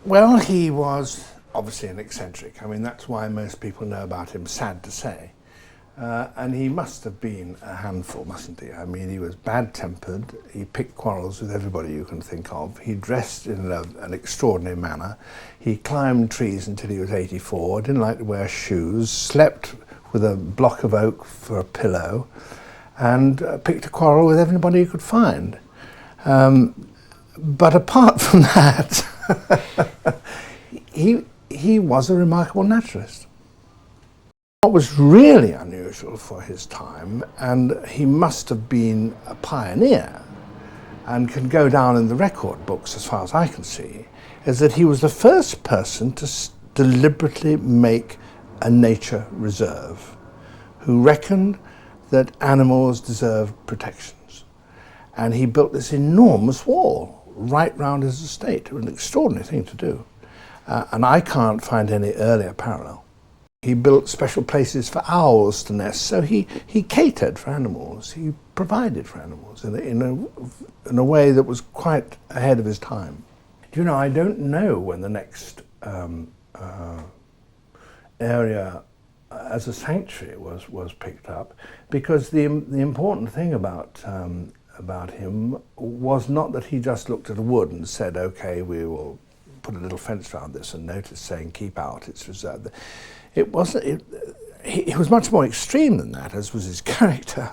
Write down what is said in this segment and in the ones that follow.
Well, he was obviously an eccentric. I mean, that's why most people know about him, sad to say. And he must have been a handful, mustn't he? I mean, he was bad-tempered, he picked quarrels with everybody you can think of, he dressed in an extraordinary manner, he climbed trees until he was 84, didn't like to wear shoes, slept with a block of oak for a pillow, and picked a quarrel with everybody he could find. But apart from that, he was a remarkable naturalist. What was really unusual for his time, and he must have been a pioneer and can go down in the record books as far as I can see, is that he was the first person to deliberately make a nature reserve, who reckoned that animals deserved protections. And he built this enormous wall right round his estate. It was an extraordinary thing to do. And I can't find any earlier parallel. He built special places for owls to nest, so he catered for animals, he provided for animals in a way that was quite ahead of his time. Do you know, I don't know when the next area as a sanctuary was picked up, because the important thing about him was not that he just looked at a wood and said, okay, we will put a little fence around this and notice saying keep out, it's reserved. It wasn't. He was much more extreme than that, as was his character.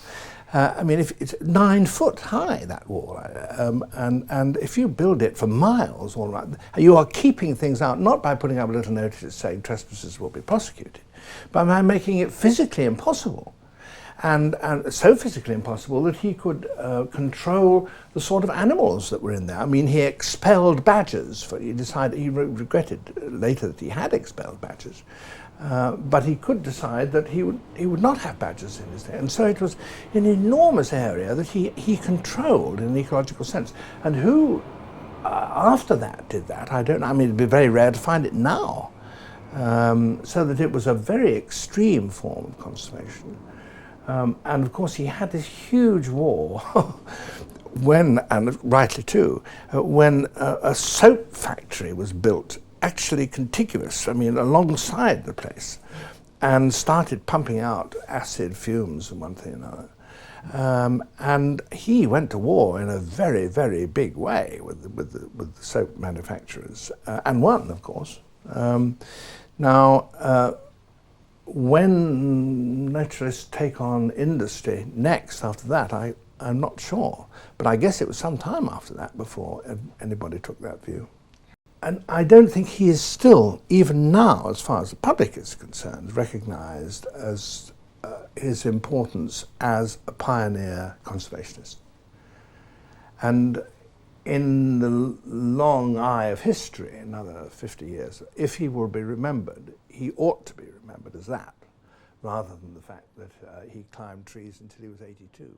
I mean, if it's 9 foot high, that wall, and if you build it for miles all around, you are keeping things out not by putting up a little notice saying trespassers will be prosecuted, but by making it physically impossible. And so physically impossible that he could control the sort of animals that were in there. I mean, he expelled badgers. He regretted later that he had expelled badgers. But he could decide that he would not have badgers in his day. And so it was an enormous area that he controlled in an ecological sense. And who, after that, did that, I don't know. I mean, it'd be very rare to find it now. So that it was a very extreme form of conservation. And of course, he had this huge war when, and rightly too, when a soap factory was built, actually contiguous, I mean, alongside the place, and started pumping out acid fumes and one thing and another. And he went to war in a very, very big way with the soap manufacturers, and won, of course. Now, when naturalists take on industry next after that, I'm not sure. But I guess it was some time after that before anybody took that view. And I don't think he is still, even now, as far as the public is concerned, recognised as his importance as a pioneer conservationist. And in the long eye of history, another 50 years, if he will be remembered, he ought to be remembered as that, rather than the fact that he climbed trees until he was 82.